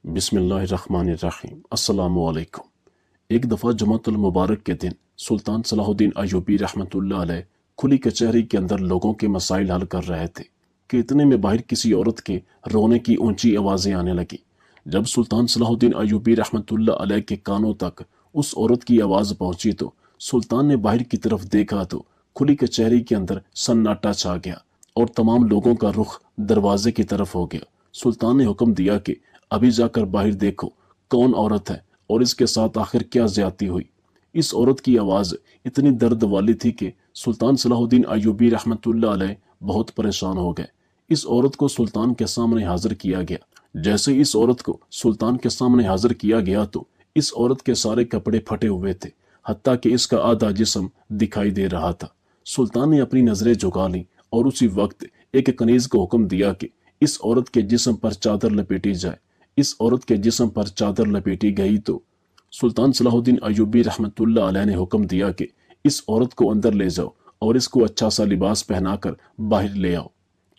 बिस्मिल्लाहिर्रहमानिर्रहीम। अस्सलामु अलैकुम। एक दफ़ा जुमातुल मुबारक के दिन सुल्तान सलाहुद्दीन अय्यूबी रहमतुल्लाह अलैह खुली कचहरी के अंदर लोगों के मसाइल हल कर रहे थे कि इतने में बाहर किसी औरत के रोने की ऊंची आवाज़ें आने लगी। जब सुल्तान सलाहुद्दीन अय्यूबी रहमतुल्लाह अलैह के कानों तक उस औरत की आवाज़ पहुंची तो सुल्तान ने बाहर की तरफ देखा तो खुली कचहरी के अंदर सन्नाटा छा गया और तमाम लोगों का रुख दरवाजे की तरफ हो गया। सुल्तान ने हुक्म दिया कि अभी जाकर बाहर देखो कौन औरत है और इसके साथ आखिर क्या ज्यादती हुई। इस औरत की आवाज़ इतनी दर्द वाली थी कि सुल्तान सलाहुद्दीन अय्यूबी रहमतुल्लाह अलैह बहुत परेशान हो गए। इस औरत को सुल्तान के सामने हाजिर किया गया। जैसे ही इस औरत को सुल्तान के सामने हाजिर किया गया तो इस औरत के सारे कपड़े फटे हुए थे, हत्ता कि इसका आधा जिस्म दिखाई दे रहा था। सुल्तान ने अपनी नजरें झुका ली और उसी वक्त एक कनीज को हुक्म दिया कि इस औरत के जिस्म पर चादर लपेटी जाए। इस औरत के जिस्म पर चादर लपेटी गई तो सुल्तान सलाहुद्दीन अय्यूबी रहमतुल्लाह अलैह ने हुक्म दिया कि इस औरत को अंदर ले जाओ और इसको अच्छा सा लिबास पहनाकर बाहर ले आओ,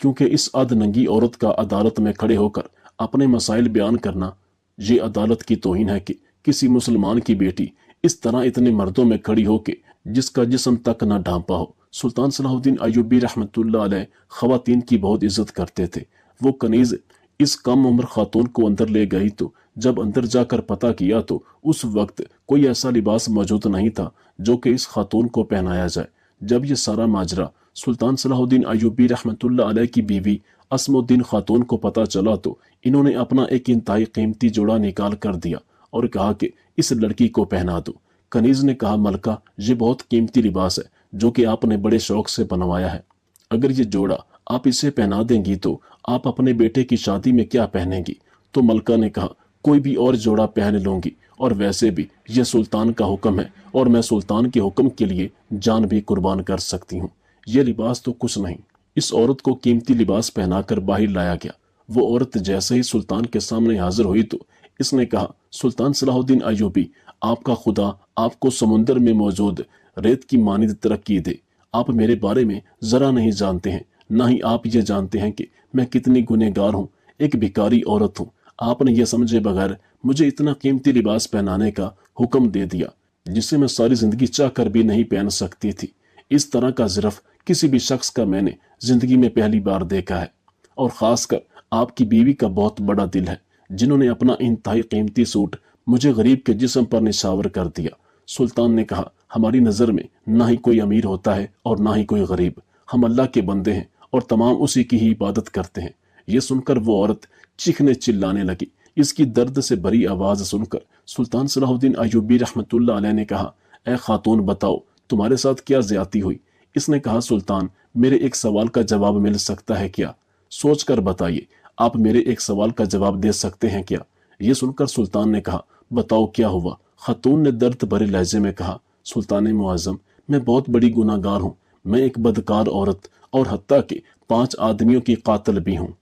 क्योंकि इस अधनंगी औरत का अदालत में खड़े होकर अपने मसाइल बयान करना ये अदालत की तौहीन है कि किसी मुसलमान की बेटी इस तरह इतने मर्दों में खड़ी हो के जिसका जिस्म तक न ढांपा हो। सुल्तान सलाहुद्दीन अय्यूबी रहमतुल्लाह अलैह खवातीन की बहुत इज्जत करते थे। वो कनीज इस कम उम्र खातून को अंदर ले गई तो जब अंदर जाकर पता किया तो उस वक्त कोई ऐसा लिबास मौजूद नहीं था जो कि इस खातून को पहनाया जाए। जब ये सारा माजरा सुल्तान सलाहुद्दीन अय्यूबी रहमतुल्लाह अलैह की बीवी असमुद्दीन खातून को पता चला तो इन्होंने अपना एक इंतहाई कीमती जोड़ा निकाल कर दिया और कहा कि इस लड़की को पहना दो। कनीज ने कहा, मलका, ये बहुत कीमती लिबास है जो कि आपने बड़े शौक से बनवाया है। अगर ये जोड़ा आप इसे पहना देंगी तो आप अपने बेटे की शादी में क्या पहनेंगी? तो मलका ने कहा, कोई भी और जोड़ा पहन लूंगी, और वैसे भी यह सुल्तान का हुक्म है और मैं सुल्तान के हुक्म के लिए जान भी कुर्बान कर सकती हूँ। यह लिबास तो कुछ नहीं। इस औरत को कीमती लिबास पहनाकर बाहर लाया गया। वो औरत जैसे ही सुल्तान के सामने हाजिर हुई तो इसने कहा, सुल्तान सलाहुद्दीन अय्यूबी, आपका खुदा आपको समुंदर में मौजूद रेत की मानिंद तरक्की दे। आप मेरे बारे में जरा नहीं जानते हैं, ना ही आप ये जानते हैं कि मैं कितनी गुनहगार हूँ, एक भिखारी औरत हूँ। आपने ये समझे बगैर मुझे इतना कीमती लिबास पहनाने का हुक्म दे दिया जिसे मैं सारी जिंदगी चाह कर भी नहीं पहन सकती थी। इस तरह का ज़िर्फ किसी भी शख्स का मैंने जिंदगी में पहली बार देखा है, और खासकर आपकी बीवी का बहुत बड़ा दिल है जिन्होंने अपना इंतहाई कीमती सूट मुझे गरीब के जिस्म पर निछावर कर दिया। सुल्तान ने कहा, हमारी नज़र में ना ही कोई अमीर होता है और ना ही कोई गरीब। हम अल्लाह के बंदे हैं और तमाम उसी की ही इबादत करते हैं। ये सुनकर वो औरत चीखने चिल्लाने लगी। इसकी दर्द से भरी आवाज़ सुनकर सुल्तान सलाहुद्दीन अय्यूबी रहमतुल्लाह अलैह ने कहा, ए खातून, बताओ तुम्हारे साथ क्या ज्यादती हुई? इसने कहा, सुल्तान, मेरे एक सवाल का जवाब मिल सकता है क्या? सोच कर बताइए, आप मेरे एक सवाल का जवाब दे सकते हैं क्या? ये सुनकर सुल्तान ने कहा, बताओ क्या हुआ? खातून ने दर्द भरे लहजे में कहा, सुल्तान मुआज़्ज़म, मैं बहुत बड़ी गुनाहगार हूँ। मैं एक बदकार औरत और हत्ता के 5 आदमियों की कातिल भी हूँ।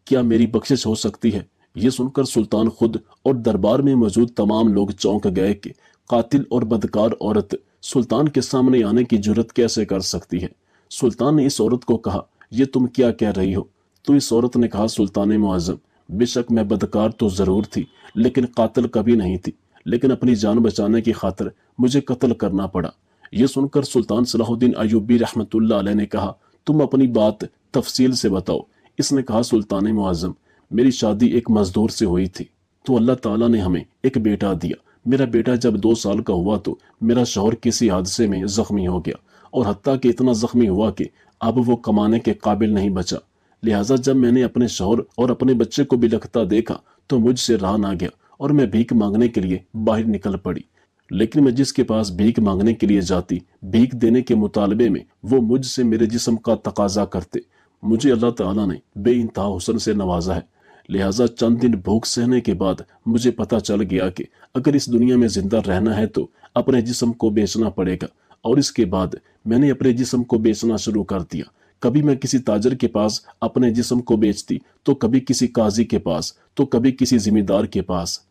क्या मेरी बख्शिश हो सकती है? ये सुनकर सुल्तान खुद और दरबार में मौजूद तमाम लोग चौंक गए कि कातिल और बदकार औरत सुल्तान के सामने आने की जुर्रत कैसे कर सकती है। सुल्तान ने इस औरत को कहा, ये तुम क्या कह रही हो? तो इस औरत ने कहा, सुल्तान मुआज़्ज़म, बेशक मैं बदकार तो जरूर थी लेकिन कातिल कभी नहीं थी, लेकिन अपनी जान बचाने की खातिर मुझे कत्ल करना पड़ा। यह सुनकर सुल्तान सलाहुद्दीन अय्यूबी रहमतुल्लाह अलैह ने कहा, तुम अपनी बात तफसील से बताओ। इसने कहा, सुल्तान मुआज़्ज़म, मेरी शादी एक मजदूर से हुई थी तो अल्लाह ताला ने हमें एक बेटा दिया। मेरा बेटा जब 2 साल का हुआ तो मेरा शौहर किसी हादसे में जख्मी हो गया और हत्ता कि इतना जख्मी हुआ कि अब वो कमाने के काबिल नहीं बचा। लिहाजा जब मैंने अपने शौहर और अपने बच्चे को बिलखता देखा तो मुझसे रहा ना गया और मैं भीख मांगने के लिए बाहर निकल पड़ी। लेकिन मैं जिसके पास भीख मांगने के लिए जाती, भीख देने के मुतालबे में वो मुझसे मेरे जिस्म का तकाजा करते। मुझे अल्लाह ताला ने बेइंतहा हुस्न से नवाजा है। लिहाजा चंद दिन भूख सहने के बाद मुझे पता चल गया कि अगर इस दुनिया में जिंदा रहना है तो अपने जिस्म को बेचना पड़ेगा, और इसके बाद मैंने अपने जिस्म को बेचना शुरू कर दिया। कभी मैं किसी ताजर के पास अपने जिस्म को बेचती तो कभी किसी काजी के पास तो कभी किसी जिम्मेदार के पास,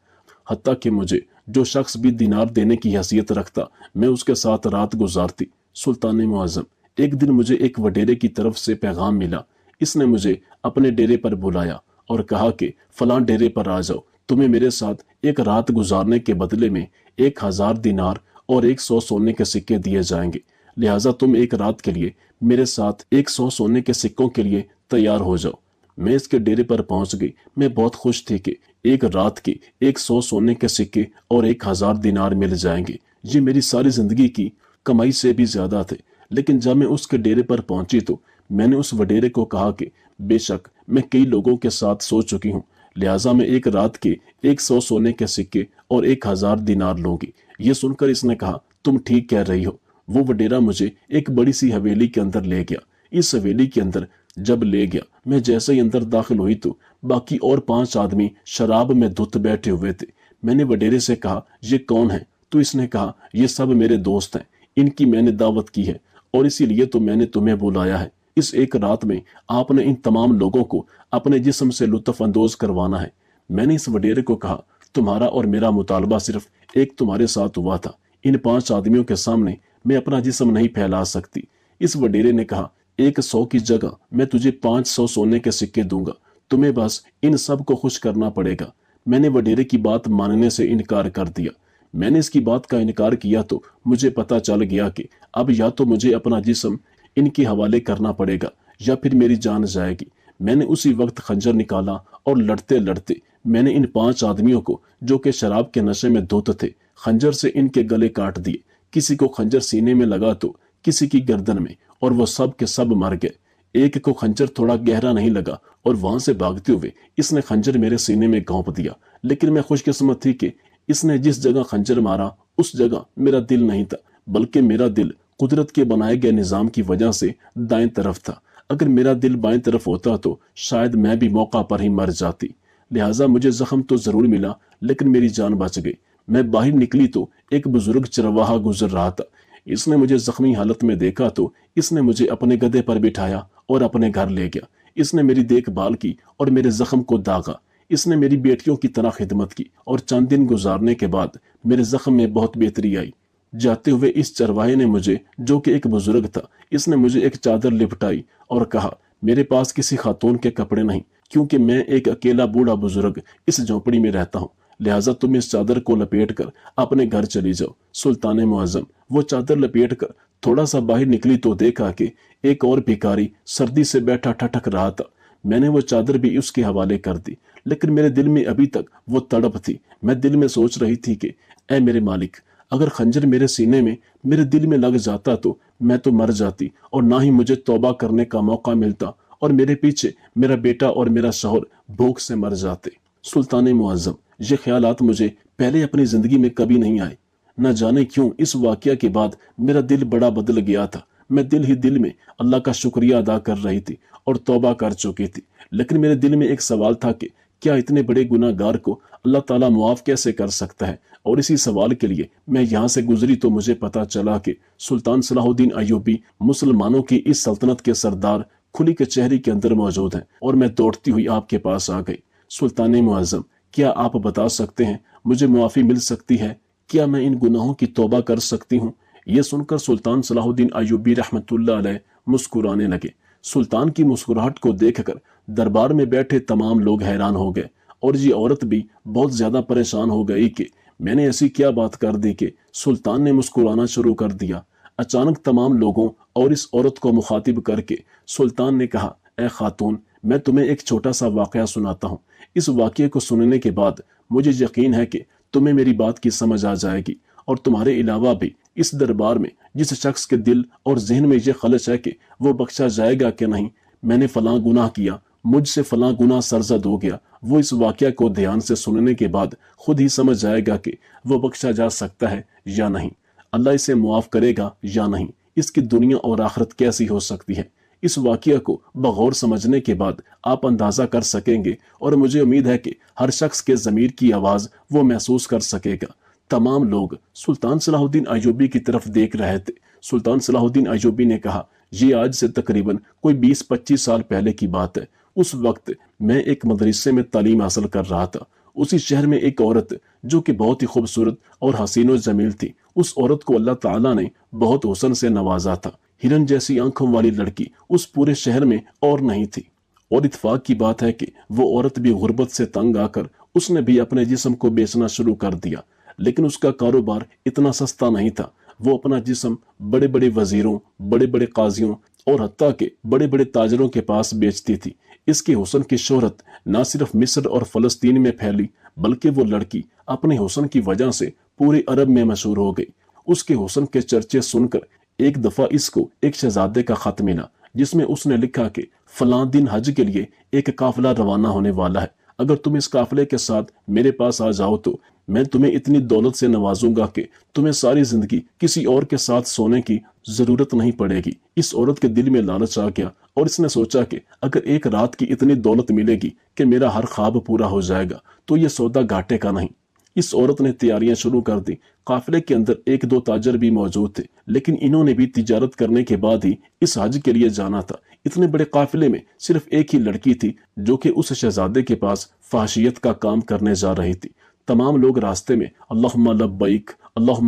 हत्ता कि मुझे जो शख्स भी दिनार देने की हैसियत रखता मैं उसके साथ रात गुजारती। सुल्तान मुआज़्ज़म, एक दिन मुझे एक वडेरे की तरफ से पैगाम मिला। इसने मुझे अपने डेरे पर बुलाया और कहा कि फलां डेरे पर आ जाओ, तुम्हें मेरे साथ एक रात गुजारने के बदले में 1000 दिनार और 100 सोने के सिक्के दिए जाएंगे। लिहाजा तुम एक रात के लिए मेरे साथ 100 सोने के सिक्कों के लिए तैयार हो जाओ। मैं इसके डेरे पर पहुंच गई। मैं बहुत खुश थी कि एक रात के 100 सोने के सिक्के और 1000 दिनार मिल जाएंगे। ये मेरी सारी जिंदगी की कमाई से भी ज्यादा थे। लेकिन जब मैं उसके डेरे पर पहुंची तो मैंने उस वडेरे को कहा कि बेशक मैं कई लोगों के साथ सो चुकी हूँ, लिहाजा मैं एक रात के 100 सोने के सिक्के और 1000 दिनार लूंगी। ये सुनकर इसने कहा, तुम ठीक कह रही हो। वो वडेरा मुझे एक बड़ी सी हवेली के अंदर ले गया। इस हवेली के अंदर जब ले गया, मैं जैसे ही अंदर दाखिल हुई तो बाकी और 5 आदमी शराब में धुत बैठे हुए थे। मैंने वडेरे से कहा, ये कौन है? तो इसने कहा, ये सब मेरे दोस्त हैं, इनकी मैंने दावत की है और इसीलिए तो मैंने तुम्हें बुलाया है। इस एक रात में आपने इन तमाम लोगों को अपने जिस्म से लुत्फ अंदोज करवाना है। मैंने इस वडेरे को कहा, तुम्हारा और मेरा मुतालबा सिर्फ एक तुम्हारे साथ हुआ था। इन 5 आदमियों के सामने मैं अपना जिस्म नहीं फैला सकती। इस वडेरे ने कहा, 100 की जगह मैं तुझे 500 सोने के सिक्के दूंगा। तुम्हें बस इन सब को खुश करना पड़ेगा। मैंने वडेरे की बात मानने से इनकार कर दिया। मैंने इसकी बात का इनकार किया तो मुझे पता चल गया कि अब या तो मुझे अपना जिस्म इनके हवाले करना पड़ेगा या फिर मेरी जान जाएगी। मैंने उसी वक्त खंजर निकाला और लड़ते लड़ते मैंने इन 5 आदमियों को, जो कि शराब के नशे में धुत थे, खंजर से इनके गले काट दिए। किसी को खंजर सीने में लगा तो किसी की गर्दन में, और वो सब के सब मर गए। एक को खंजर थोड़ा गहरा नहीं लगा और वहां से भागते हुए इसने खंजर मेरे सीने में घोंप दिया। लेकिन मैं खुशकिस्मत थी कि इसने जिस जगह खंजर मारा उस जगह मेरा दिल नहीं था, बल्कि मेरा दिल कुदरत के बनाए गए निजाम की वजह से दाएं तरफ था। अगर मेरा दिल बाएं तरफ होता तो शायद मैं भी मौका पर ही मर जाती। लिहाजा मुझे जख्म तो जरूर मिला, लेकिन मेरी जान बच गई। मैं बाहर निकली तो एक बुजुर्ग चरवाहा गुजर रहा था। इसने मुझे जख्मी हालत में देखा तो इसने मुझे अपने गधे पर बिठाया और अपने घर ले गया। इसने मेरी देखभाल की और मेरे जख्म को दागा। इसने मेरी बेटियों की तरह खिदमत की और चंद दिन गुजारने के बाद मेरे जख्म में बहुत बेहतरी आई। जाते हुए इस चरवाहे ने मुझे, जो कि एक बुजुर्ग था, इसने मुझे एक चादर लिपटाई और कहा, मेरे पास किसी खातून के कपड़े नहीं, क्योंकि मैं एक अकेला बूढ़ा बुजुर्ग इस झोंपड़ी में रहता हूँ। लिहाजा तुम इस चादर को लपेट कर अपने घर चली जाओ। सुल्तान मुअज्जम वो चादर लपेट कर थोड़ा सा बाहर निकली तो देखा कि एक और भिखारी सर्दी से बैठा ठठक रहा था। मैंने वो चादर भी उसके हवाले कर दी, लेकिन मेरे दिल में अभी तक वो तड़प थी। मैं दिल में सोच रही थी कि ऐ मेरे मालिक, अगर खंजर मेरे सीने में, मेरे दिल में लग जाता तो मैं तो मर जाती और ना ही मुझे तौबा करने का मौका मिलता और मेरे पीछे मेरा बेटा और मेरा शौहर भूख से मर जाते। सुल्तान मुअज्जम, ये ख्यालात मुझे पहले अपनी जिंदगी में कभी नहीं आए। न जाने क्यों इस वाकया के बाद मेरा दिल बड़ा बदल गया था। मैं दिल ही दिल में अल्लाह का शुक्रिया अदा कर रही थी और तौबा कर चुकी थी। लेकिन मेरे दिल में एक सवाल था कि क्या इतने बड़े गुनाहगार को अल्लाह ताला मुआफ कैसे कर सकता है। और इसी सवाल के लिए मैं यहाँ से गुजरी तो मुझे पता चला कि सुल्तान सलाहुद्दीन अय्यूबी मुसलमानों की इस सल्तनत के सरदार खुली कचहरी के अंदर मौजूद हैं और मैं दौड़ती हुई आपके पास आ गई। सुल्तान मुअज्जम, क्या आप बता सकते हैं मुझे मुआफ़ी मिल सकती है? क्या मैं इन गुनाहों की तौबा कर सकती हूँ? ये सुनकर सुल्तान सलाहुद्दीन अय्यूबी रहमतुल्लाह अलैह मुस्कुराने लगे। सुल्तान की मुस्कुराहट को देखकर दरबार में बैठे तमाम लोग हैरान हो गए और ये औरत भी बहुत ज्यादा परेशान हो गई कि मैंने ऐसी क्या बात कर दी कि सुल्तान ने मुस्कुराना शुरू कर दिया। अचानक तमाम लोगों और इस औरत को मुखातिब करके सुल्तान ने कहा, ए खातून, मैं तुम्हें एक छोटा सा वाकया सुनाता हूँ। इस वाकये को सुनने के बाद मुझे यकीन है कि तुम्हें मेरी बात की समझ आ जाएगी और तुम्हारे अलावा भी इस दरबार में जिस शख्स के दिल और जहन में यह खलश है कि वो बख्शा जाएगा कि नहीं, मैंने फलां गुनाह किया, मुझसे फलां गुनाह सरजद हो गया, वो इस वाकया को ध्यान से सुनने के बाद खुद ही समझ जाएगा कि वो बख्शा जा सकता है या नहीं, अल्लाह इसे मुआफ करेगा या नहीं, इसकी दुनिया और आखिरत कैसी हो सकती है। इस वाकया को बगौर समझने के बाद आप अंदाजा कर सकेंगे और मुझे उम्मीद है कि हर शख्स के ज़मीर की आवाज़ वो महसूस कर सकेगा। तमाम लोग सुल्तान सलाहुद्दीन अय्यूबी की तरफ देख रहे थे। सुल्तान सलाहुद्दीन अय्यूबी ने कहा, ये आज से तकरीबन कोई 20-25 साल पहले की बात है। उस वक्त मैं एक मदरसे में तालीम हासिल कर रहा था। उसी शहर में एक औरत जो कि बहुत ही खूबसूरत और हसीन और जमील थी, उस औरत को अल्लाह ताला ने बहुत हुस्न से नवाजा था। हिरन जैसी आंखों वाली लड़की उस पूरे शहर में और नहीं थी। और इत्फाक की बात है कि वो औरत भी गुर्बत से तंग आकर उसने भी अपने जिस्म को बेचना शुरू कर दिया। लेकिन उसका कारोबार इतना सस्ता नहीं था। वो अपना जिस्म बड़े बड़े वजीरों, बड़े बड़े काजियों और हत्ता के बड़े बड़े ताजरों के पास बेचती थी। इसके हुस्न की शोहरत न सिर्फ मिस्र और फलस्तीन में फैली, बल्कि वो लड़की अपने हुस्न की वजह से पूरे अरब में मशहूर हो गई। उसके हुस्न के चर्चे सुनकर एक दफा इसको एक शहजादे का खत मिला, जिसमें उसने लिखा कि फलां दिन हज के लिए एक काफिला रवाना होने वाला है। अगर तुम इस काफिले के साथ मेरे पास आ जाओ तो मैं तुम्हें इतनी दौलत से नवाजूंगा कि तुम्हें सारी जिंदगी किसी और के साथ सोने की जरूरत नहीं पड़ेगी। इस औरत के दिल में लालच आ गया और इसने सोचा कि अगर एक रात की इतनी दौलत मिलेगी कि मेरा हर ख्वाब पूरा हो जाएगा तो ये सौदा घाटे का नहीं। इस औरत ने तैयारियां शुरू कर दी। काफिले के अंदर एक दो ताजर भी मौजूद थे, लेकिन इन्होंने भी तिजारत करने के बाद ही इस हज के लिए जाना था। इतने बड़े काफिले में सिर्फ एक ही लड़की थी जो कि उस शहजादे के पास फाशियत का काम करने जा रही थी। तमाम लोग रास्ते में अल्लाहुम्मा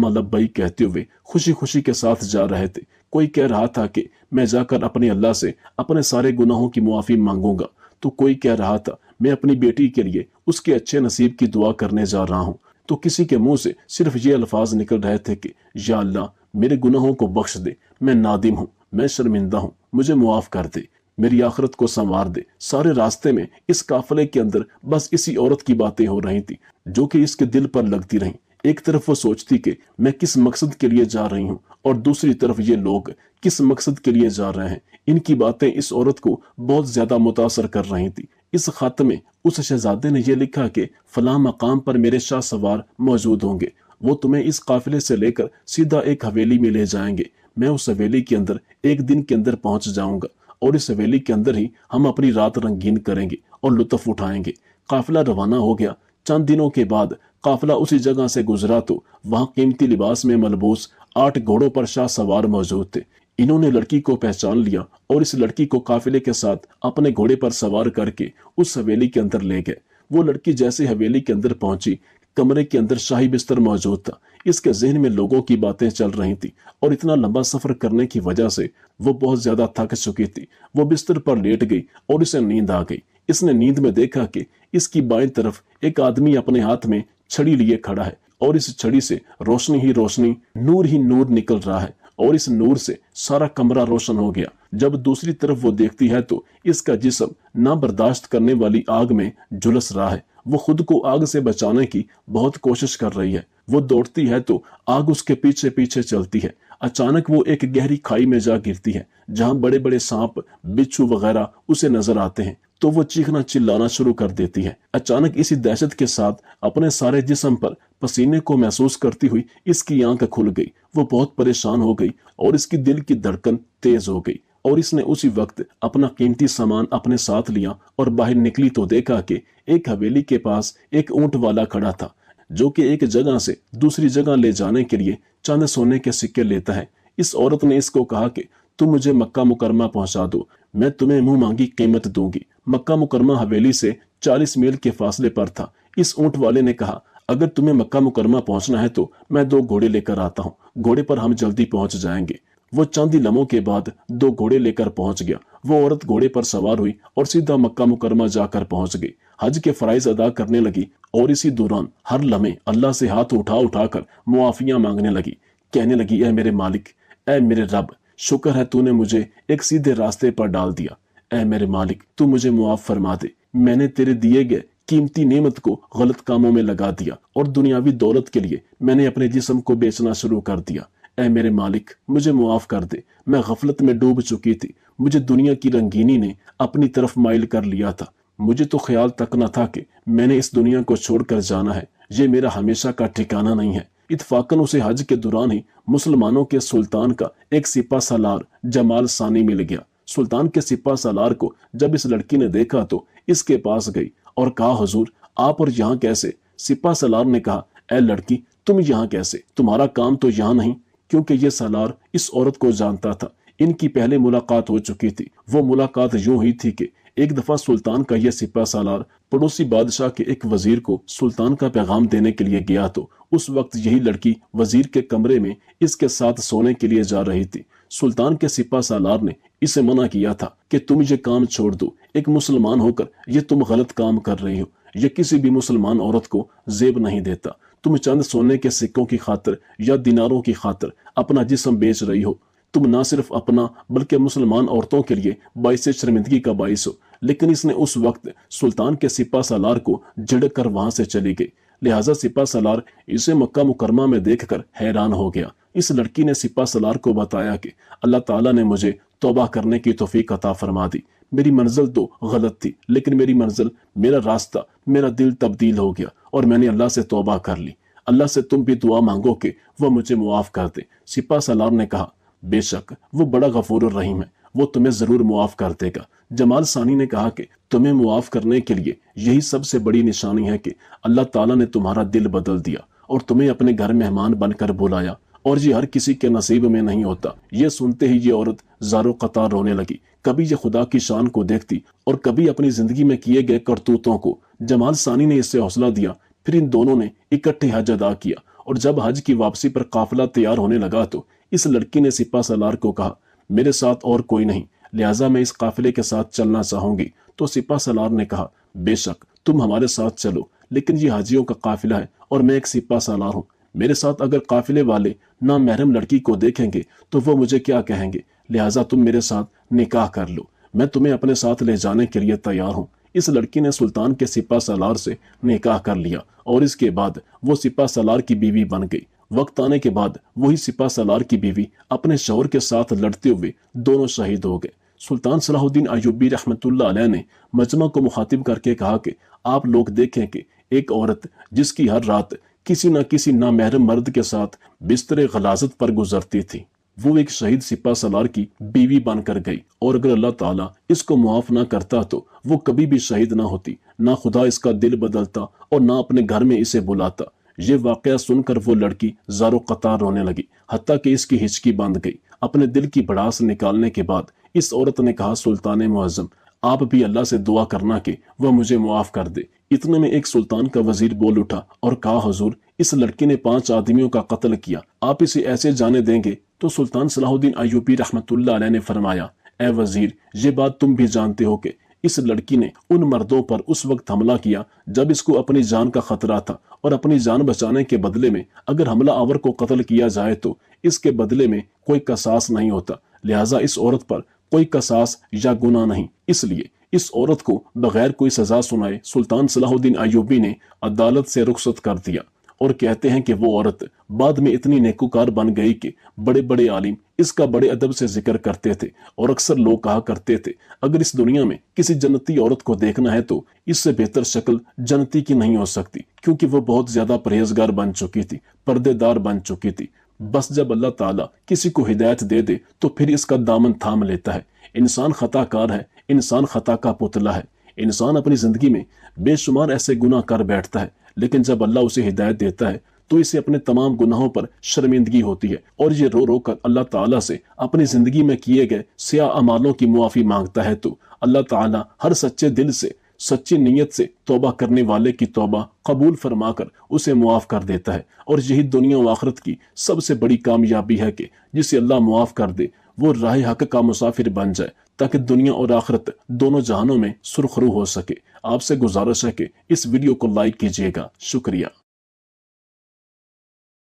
लब्बैक कहते हुए खुशी खुशी के साथ जा रहे थे। कोई कह रहा था कि मैं जाकर अपने अल्लाह से अपने सारे गुनाहों की मुआफी मांगूंगा, तो कोई कह रहा था मैं अपनी बेटी के लिए उसके अच्छे नसीब की दुआ करने जा रहा हूँ। तो किसी के मुंह से सिर्फ ये अल्फाज निकल रहे थे कि या अल्लाह मेरे गुनाहों को बख्श दे, मैं नादिम हूँ, मैं शर्मिंदा हूँ, मुझे मुआफ कर दे, मेरी आखिरत को संवार दे। सारे रास्ते में इस काफिले के अंदर बस इसी औरत की बातें हो रही थी जो कि इसके दिल पर लगती रहीं। एक तरफ वो सोचती कि मैं किस मकसद के लिए जा रही हूँ और दूसरी तरफ ये लोग किस मकसद के लिए जा रहे हैं। इनकी बातें इस औरत को बहुत ज्यादा मुतासर कर रही थी। इस खत में उस शहजादे ने यह लिखा कि फलां मकाम पर मेरे शाह सवार मौजूद होंगे, वो तुम्हें इस काफिले से लेकर सीधा एक हवेली में ले जाएंगे। मैं उस हवेली के अंदर एक दिन के अंदर पहुंच जाऊंगा और इस हवेली के अंदर ही हम अपनी रात रंगीन करेंगे और लुत्फ उठाएंगे। काफिला रवाना हो गया। चंद दिनों के बाद काफिला उसी जगह से गुजरा तो वहां कीमती लिबास में मलबूस 8 घोड़ों पर शाह सवार मौजूद थे। इन्होंने लड़की को पहचान लिया और इस लड़की को काफिले के साथ अपने घोड़े पर सवार करके उस हवेली के अंदर ले गए। वो लड़की जैसे हवेली के अंदर पहुंची, कमरे के अंदर शाही बिस्तर मौजूद था। इसके जहन में लोगों की बातें चल रही थी और इतना लंबा सफर करने की वजह से वो बहुत ज्यादा थक चुकी थी। वो बिस्तर पर लेट गई और इसे नींद आ गई। इसने नींद में देखा कि इसकी बाईं तरफ एक आदमी अपने हाथ में छड़ी लिए खड़ा है और इस छड़ी से रोशनी ही रोशनी, नूर ही नूर निकल रहा है और इस नूर से सारा कमरा रोशन हो गया। जब दूसरी तरफ वो देखती है तो इसका जिस्म ना बर्दाश्त करने वाली आग में झुलस रहा है। वो खुद को आग से बचाने की बहुत कोशिश कर रही है। वो दौड़ती है तो आग उसके पीछे पीछे चलती है। अचानक वो एक गहरी खाई में जा गिरती है जहां बड़े बड़े सांप, बिच्छू वगैरह उसे नजर आते हैं। तो वो चीखना चिल्लाना शुरू कर देती है। अचानक इसी दहशत के साथ अपने सारे जिस्म पर पसीने को महसूस करती हुई इसकी आंख खुल गई। वो बहुत परेशान हो गई और इसकी दिल की धड़कन तेज हो गई और इसने उसी वक्त अपना कीमती सामान अपने साथ लिया और बाहर निकली तो देखा कि एक हवेली के पास एक ऊंट वाला खड़ा था जो कि एक जगह से दूसरी जगह ले जाने के लिए चंद सोने के सिक्के लेता है। इस औरत ने इसको कहा कि तुम मुझे मक्का मुकरमा पहुंचा दो, मैं तुम्हें मुंह मांगी कीमत दूंगी। मक्का मुकरमा हवेली से 40 मील के फासले पर था। इस ऊंट वाले ने कहा अगर तुम्हें मक्का मुकरमा पहुंचना है तो मैं 2 घोड़े लेकर आता हूँ, घोड़े पर हम जल्दी पहुंच जाएंगे। वो चंद ही लम्हों के बाद 2 घोड़े लेकर पहुंच गया। वो औरत घोड़े पर सवार हुई और सीधा मक्का मुकरमा जाकर पहुंच गई। हज के फराइज अदा करने लगी और इसी दौरान हर लम्हे अल्लाह से हाथ उठा उठाकर मुआफियां मांगने लगी। कहने लगी, ऐ मेरे मालिक, ऐ मेरे रब, शुक्र है तूने मुझे एक सीधे रास्ते पर डाल दिया। ऐ मेरे मालिक, तू मुझे मुआफ फरमा दे। मैंने तेरे दिए गए कीमती नेमत को गलत कामों में लगा दिया और दुनियावी दौलत के लिए मैंने अपने जिस्म को बेचना शुरू कर दिया। ऐ मेरे मालिक, मुझे मुआफ कर दे। मैं गफलत में डूब चुकी थी। मुझे दुनिया की रंगीनी ने अपनी तरफ माइल कर लिया था। मुझे तो ख्याल तक न था कि मैंने इस दुनिया को छोड़कर जाना है। ये मेरा हमेशा का ठिकाना नहीं है। इत्फाकन उसे हज के दौरान ही मुसलमानों के सुल्तान का एक सिपा सालार जमाल सानी मिल गया। सुल्तान के सिपा सालार को जब इस लड़की ने देखा तो इसके पास गई और कहा, हुजूर आप और यहाँ कैसे? सिपा सालार ने कहा, ऐ लड़की, तुम यहाँ कैसे? तुम्हारा काम तो यहाँ नहीं। क्योंकि ये सालार इस औरत को जानता था। इनकी पहले मुलाकात हो चुकी थी। वो मुलाकात यूं हुई थी कि एक दफा सुल्तान का यह सिपा सालार पड़ोसी बादशाह के एक वजीर को सुल्तान का पैगाम देने के लिए गया तो उस वक्त यही लड़की वजीर के कमरे में इसके साथ सोने के लिए जा रही थी। सुल्तान के सिपा सालार ने इसे मना किया था कि तुम ये काम छोड़ दो, एक मुसलमान होकर ये तुम गलत काम कर रही हो। या किसी भी मुसलमान औरत को जेब नहीं देता। तुम चंद सोने के सिक्कों की खातिर या दिनारों की खातिर अपना जिस्म बेच रही हो। तुम ना सिर्फ अपना बल्कि मुसलमान औरतों के लिए बाइस शर्मिंदगी का बाइस हो। लेकिन इसने उस वक्त सुल्तान के सिपा सालार को झिड़क कर वहां से चली गई। लिहाजा सिपा सालार इसे मक्का मुकरमा में देखकर हैरान हो गया। इस लड़की ने सिपा सालार को बताया कि अल्लाह ताला ने मुझे तौबा करने की तौफीक अता फरमा दी। मेरी मंजिल तो गलत थी, लेकिन मेरी मंजिल, मेरा रास्ता, मेरा दिल तब्दील हो गया और मैंने अल्लाह से तौबा कर ली। अल्लाह से तुम भी दुआ मांगो कि वह मुझे मुआफ कर दे। सिपा सालार ने कहा, बेशक वो बड़ा गफूर रहीम है, वो तुम्हें जरूर मुआफ कर देगा। जमाल सानी ने कहा कि तुम्हें मुआफ करने के लिए यही सबसे बड़ी निशानी है कि अल्लाह ताला ने तुम्हारा दिल बदल दिया और तुम्हें अपने घर मेहमान बनकर बुलाया, और ये हर किसी के नसीब में नहीं होता। ये सुनते ही ये औरत ज़ारो कतार रोने लगी। कभी ये खुदा की शान को देखती और कभी अपनी जिंदगी में किए गए करतूतों को। जमाल सानी ने इससे हौसला दिया। फिर इन दोनों ने इकट्ठे हज अदा किया और जब हज की वापसी पर काफिला तैयार होने लगा तो इस लड़की ने सिपा सालार को कहा, मेरे साथ और कोई नहीं, लिहाजा मैं इस काफिले के साथ चलना चाहूंगी। तो सिपा सालार ने कहा, बेशक तुम हमारे साथ चलो, लेकिन ये हाजियों का काफिला है और मैं एक सिपा सालार हूँ। मेरे साथ अगर काफिले वाले ना महरम लड़की को देखेंगे तो वो मुझे क्या कहेंगे, लिहाजा तुम मेरे साथ निकाह कर लो, मैं तुम्हें अपने साथ ले जाने के लिए तैयार हूँ। इस लड़की ने सुल्तान के सिपा सालार से निकाह कर लिया और इसके बाद वो सिपा सालार की बीवी बन गई। वक्त आने के बाद वही सिपा सालार की बीवी अपने शौहर के साथ लड़ते हुए दोनों शहीद हो गए। सुल्तान सलाहुद्दीन अय्यूबी रहमतुल्लाह अलैह ने मजमा को मुखातिब करके कहा कि आप लोग देखें कि एक औरत जिसकी हर रात किसी न किसी नामहरम मर्द के साथ बिस्तर गलाजत पर गुजरती थी, वो एक शहीद सिपा सालार की बीवी बनकर गई। और अगर अल्लाह ताला इसको मुआफ ना करता तो वो कभी भी शहीद ना होती, ना खुदा इसका दिल बदलता और ना अपने घर में इसे बुलाता। ये वाकया सुनकर वो लड़की ज़ारो कतार रोने लगी, हत्ता कि इसकी हिचकी बंध गई। अपने दिल की भड़ास निकालने के बाद इस औरत ने कहा, सुल्तान मुअज्जम, आप भी अल्लाह से दुआ करना कि वह मुझे मुआफ कर दे। इतने में एक सुल्तान का वजीर बोल उठा और कहा, हुजूर, इस लड़की ने 5 आदमियों का कत्ल किया, आप इसे ऐसे जाने देंगे? तो सुल्तान सलाहुद्दीन अय्यूबी रहमतुल्लाह अलैह ने फरमाया, ए वजीर, ये बात तुम भी जानते हो कि इस लड़की ने उन मर्दों पर उस वक्त हमला किया जब इसको अपनी जान का खतरा था, और अपनी जान बचाने के बदले में अगर हमला आवर को कत्ल किया जाए तो इसके बदले में कोई कसास नहीं होता। लिहाजा इस औरत पर कोई कसास या गुनाह नहीं, इसलिए इस औरत को बगैर कोई सजा सुनाए सुल्तान सलाहुद्दीन अय्यूबी ने अदालत से रुखसत कर दिया। और कहते हैं कि वो औरत बाद में इतनी नेकूकार बन गई कि बड़े बड़े आलिम इसका बड़े अदब से जिक्र करते थे, और अक्सर लोग कहा करते थे, अगर इस दुनिया में किसी जन्नती औरत को देखना है तो इससे बेहतर शक्ल जन्नती की नहीं हो सकती, क्योंकि वो बहुत ज्यादा परहेजगार बन चुकी थी, पर्देदार बन चुकी थी। बस जब अल्लाह ताला किसी को हिदायत दे दे तो फिर इसका दामन थाम लेता है। इंसान खताकार है, इंसान खता का पुतला है। इंसान अपनी जिंदगी में बेशुमार ऐसे गुनाह कर बैठता है, लेकिन जब अल्लाह उसे हिदायत देता है तो इसे अपने तमाम गुनाहों पर शर्मिंदगी होती है और ये रो रो कर अल्लाह ताला से अपनी जिंदगी में किए गए सिया अमालों की मुआफी मांगता है। तो अल्लाह ताला हर सच्चे दिल से, सच्ची नीयत से तौबा करने वाले की तौबा कबूल फरमाकर उसे मुआफ कर देता है। और यही दुनिया व आखिरत की सबसे बड़ी कामयाबी है कि जिसे अल्लाह मुआफ कर दे वो राह हक का मुसाफिर बन जाए, ताकि दुनिया और आखिरत दोनों जहानों में सुरखरू हो सके। आपसे गुजारिश है कि इस वीडियो को लाइक कीजिएगा। शुक्रिया।